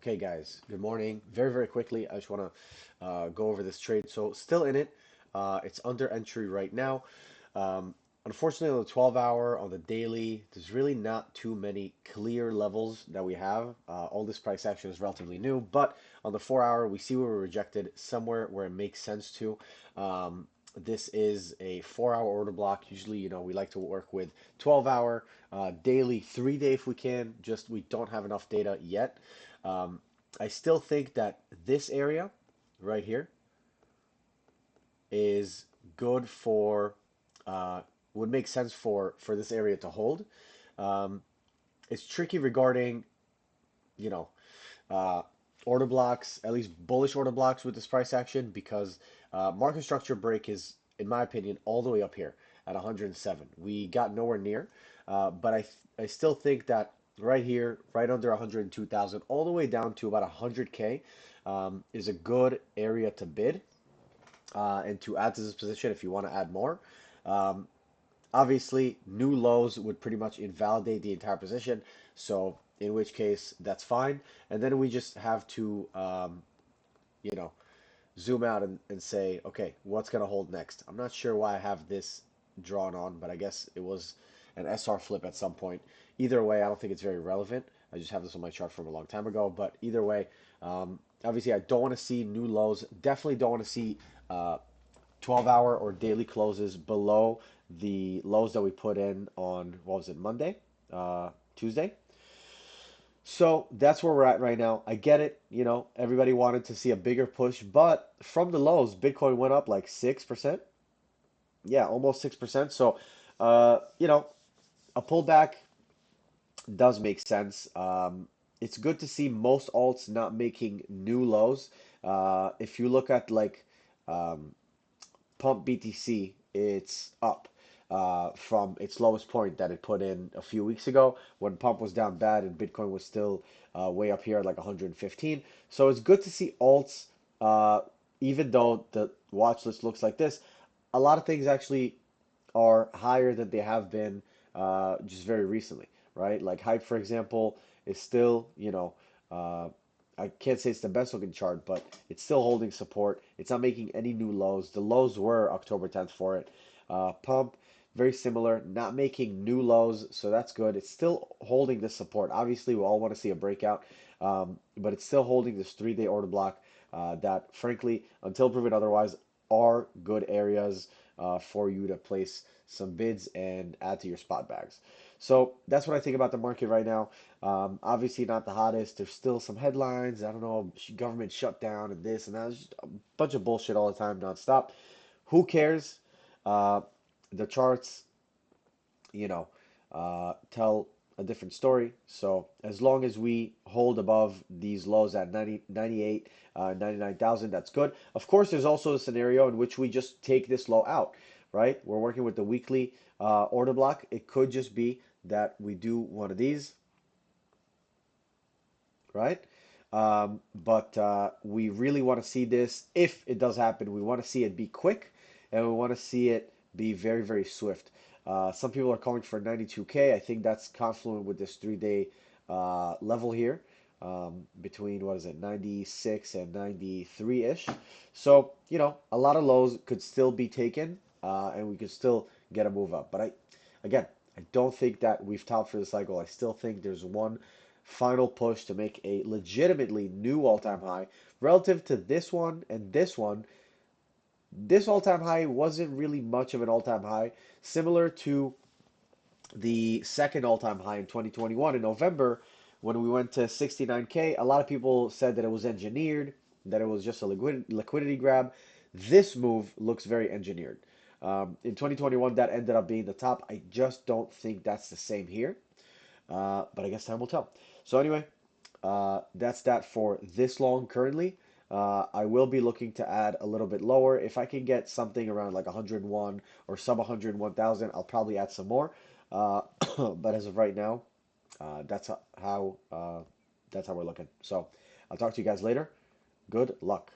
Okay, guys, good morning. Very quickly, I just want to go over this trade. So, still in it. It's under entry right now. Unfortunately, on the 12 hour, on the daily, there's really not too many clear levels that we have. All this price action is relatively new, but on the 4 hour, we see where we're rejected somewhere where it makes sense to. This is a 4 hour order block. Usually, we like to work with 12 hour, daily, 3 day if we can. Just we don't have enough data yet. Um, I still think that this area right here is good for would make sense for this area to hold. Um, it's tricky regarding you know uh, order blocks, at least bullish order blocks with this price action because market structure break is, in my opinion, all the way up here at 107. We got nowhere near, but I still think that right here, right under 102,000, all the way down to about 100K, is a good area to bid and to add to this position if you want to add more. Um, Obviously, new lows would pretty much invalidate the entire position. So, in which case, that's fine. And then we just have to, you know, zoom out and say, okay, what's going to hold next? I'm not sure why I have this drawn on, but I guess it was an SR flip at some point. Either way, I don't think it's very relevant. I just have this on my chart from a long time ago. But either way, obviously, I don't want to see new lows. Definitely don't want to see 12-hour or daily closes below the lows that we put in on, what was it, Monday? Tuesday? So that's where we're at right now. I get it, everybody wanted to see a bigger push, but from the lows, Bitcoin went up like 6%. Yeah, almost 6%. So, a pullback does make sense. It's good to see most alts not making new lows. If you look at like um, Pump BTC, it's up from its lowest point that it put in a few weeks ago when Pump was down bad and Bitcoin was still way up here at like 115. So it's good to see alts, uh, even though the watch list looks like this, a lot of things actually are higher than they have been just very recently, right? Like Hype, for example, is still, uh, I can't say it's the best looking chart, but it's still holding support. It's not making any new lows. The lows were October 10th for it. Pump, very similar, not making new lows, so that's good. It's still holding this support. Obviously, we all want to see a breakout, but it's still holding this 3 day order block that, frankly, until proven otherwise, are good areas for you to place some bids and add to your spot bags. So that's what I think about the market right now. Obviously not the hottest. There's still some headlines. I don't know, government shutdown and this and that. It's just a bunch of bullshit all the time, nonstop. Who cares? Uh, the charts, you know, tell a different story. So as long as we hold above these lows at 90, 98, 99,000, that's good. Of course, there's also a scenario in which we just take this low out, right? We're working with the weekly order block. It could just be that we do one of these, right? But we really want to see this. If it does happen, we want to see it be quick and we want to see it be very swift. Some people are calling for 92K. I think that's confluent with this 3 day level here between, what is it, 96 and 93-ish. So, a lot of lows could still be taken and we could still get a move up. But again, I don't think that we've topped for the cycle. I still think there's one final push to make a legitimately new all-time high relative to this one and this one. This all-time high wasn't really much of an all-time high, similar to the second all-time high in 2021 in November when we went to 69K. A lot of people said that it was engineered, that it was just a liquidity grab. This move looks very engineered. In 2021, that ended up being the top. I just don't think that's the same here. But I guess time will tell. So anyway, that's that for this long currently. I will be looking to add a little bit lower. If I can get something around like 101 or sub 101,000, I'll probably add some more. Uh, but as of right now, that's how we're looking. So I'll talk to you guys later. Good luck.